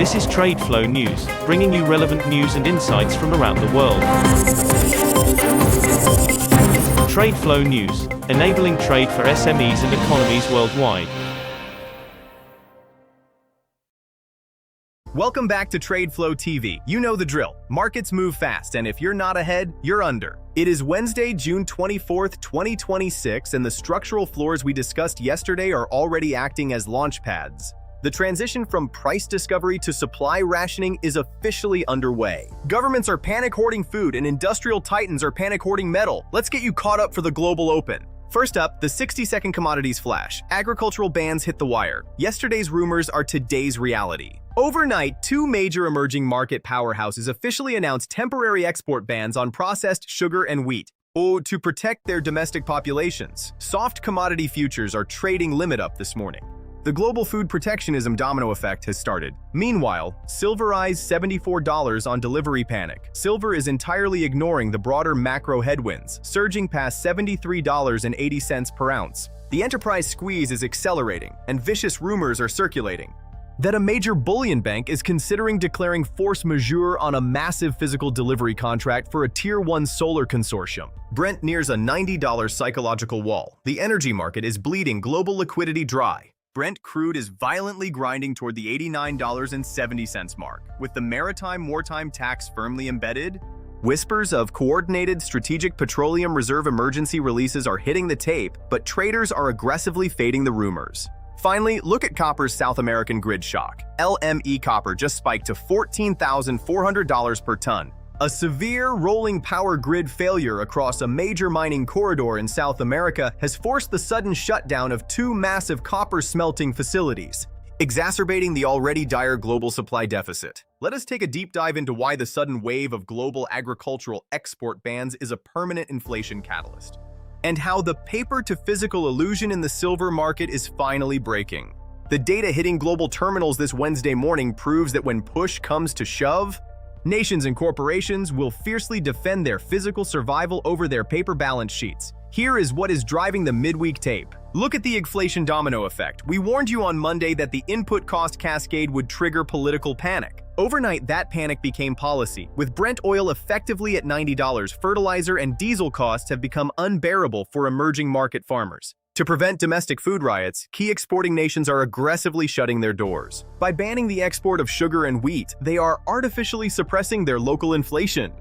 This is Trade Flow News, bringing you relevant news and insights from around the world. Trade Flow News, enabling trade for SMEs and economies worldwide. Welcome back to Trade Flow TV. You know the drill. Markets move fast, and if you're not ahead, you're under. It is Wednesday, June 24th, 2026, and the structural floors we discussed yesterday are already acting as launch pads. The transition from price discovery to supply rationing is officially underway. Governments are panic hoarding food, and industrial titans are panic hoarding metal. Let's get you caught up for the global open. First up, the 60-second commodities flash. Agricultural bans hit the wire. Yesterday's rumors are today's reality. Overnight, two major emerging market powerhouses officially announced temporary export bans on processed sugar and wheat, to protect their domestic populations. Soft commodity futures are trading limit up this morning. The global food protectionism domino effect has started. Meanwhile, silver eyes $74 on delivery panic. Silver is entirely ignoring the broader macro headwinds, surging past $73.80 per ounce. The enterprise squeeze is accelerating, and vicious rumors are circulating that a major bullion bank is considering declaring force majeure on a massive physical delivery contract for a Tier 1 solar consortium. Brent nears a $90 psychological wall. The energy market is bleeding global liquidity dry. Brent crude is violently grinding toward the $89.70 mark. With the maritime wartime tax firmly embedded, whispers of coordinated strategic petroleum reserve emergency releases are hitting the tape, but traders are aggressively fading the rumors. Finally, look at copper's South American grid shock. LME copper just spiked to $14,400 per ton. A severe rolling power grid failure across a major mining corridor in South America has forced the sudden shutdown of two massive copper smelting facilities, exacerbating the already dire global supply deficit. Let us take a deep dive into why the sudden wave of global agricultural export bans is a permanent inflation catalyst, and how the paper-to-physical illusion in the silver market is finally breaking. The data hitting global terminals this Wednesday morning proves that when push comes to shove, nations and corporations will fiercely defend their physical survival over their paper balance sheets. Here is what is driving the midweek tape. Look at the Agflation domino effect. We warned you on Monday that the input cost cascade would trigger political panic. Overnight, that panic became policy. With Brent oil effectively at $90, fertilizer and diesel costs have become unbearable for emerging market farmers. To prevent domestic food riots, key exporting nations are aggressively shutting their doors. By banning the export of sugar and wheat, they are artificially suppressing their local inflation,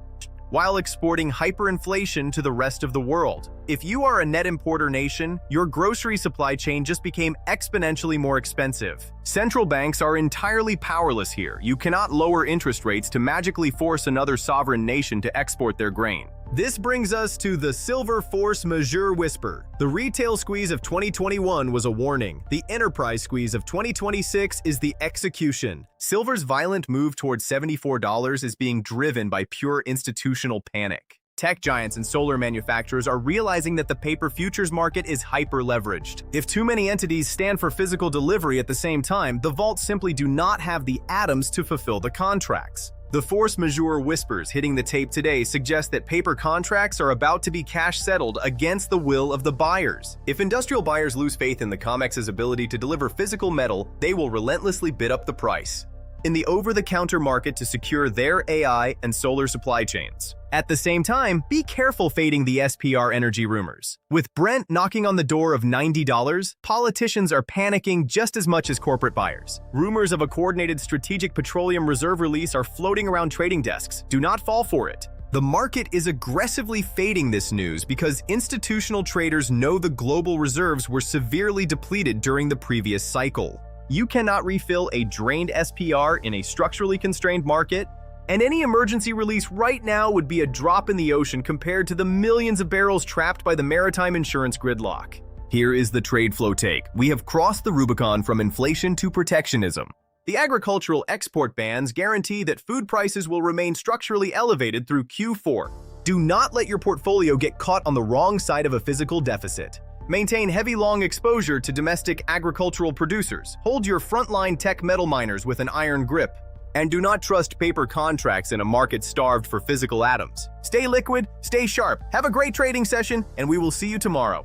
while exporting hyperinflation to the rest of the world. If you are a net importer nation, your grocery supply chain just became exponentially more expensive. Central banks are entirely powerless here. You cannot lower interest rates to magically force another sovereign nation to export their grain. This brings us to the silver force majeure whisper. The retail squeeze of 2021 was a warning. The enterprise squeeze of 2026 is the execution. Silver's violent move towards $74 is being driven by pure institutional panic. Tech giants and solar manufacturers are realizing that the paper futures market is hyper-leveraged. If too many entities stand for physical delivery at the same time, the vaults simply do not have the atoms to fulfill the contracts. The force majeure whispers hitting the tape today suggest that paper contracts are about to be cash settled against the will of the buyers. If industrial buyers lose faith in the COMEX's ability to deliver physical metal, they will relentlessly bid up the price in the over-the-counter market to secure their AI and solar supply chains. At the same time, be careful fading the SPR energy rumors. With Brent knocking on the door of $90, politicians are panicking just as much as corporate buyers. Rumors of a coordinated strategic petroleum reserve release are floating around trading desks. Do not fall for it. The market is aggressively fading this news because institutional traders know the global reserves were severely depleted during the previous cycle. You cannot refill a drained SPR in a structurally constrained market, and any emergency release right now would be a drop in the ocean compared to the millions of barrels trapped by the maritime insurance gridlock. Here is the trade flow take. We have crossed the Rubicon from inflation to protectionism. The agricultural export bans guarantee that food prices will remain structurally elevated through Q4. Do not let your portfolio get caught on the wrong side of a physical deficit. Maintain heavy long exposure to domestic agricultural producers. Hold your frontline tech metal miners with an iron grip. And do not trust paper contracts in a market starved for physical atoms. Stay liquid, stay sharp, have a great trading session, and we will see you tomorrow.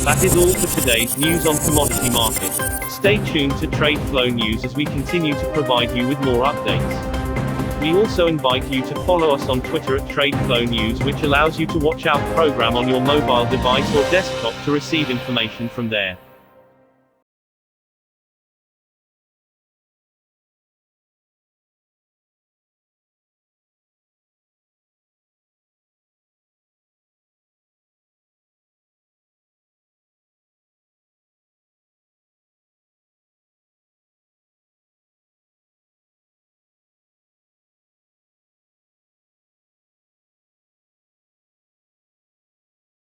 That is all for today's news on commodity market. Stay tuned to Trade Flow News as we continue to provide you with more updates. We also invite you to follow us on Twitter at Trade Flow News, which allows you to watch our program on your mobile device or desktop to receive information from there.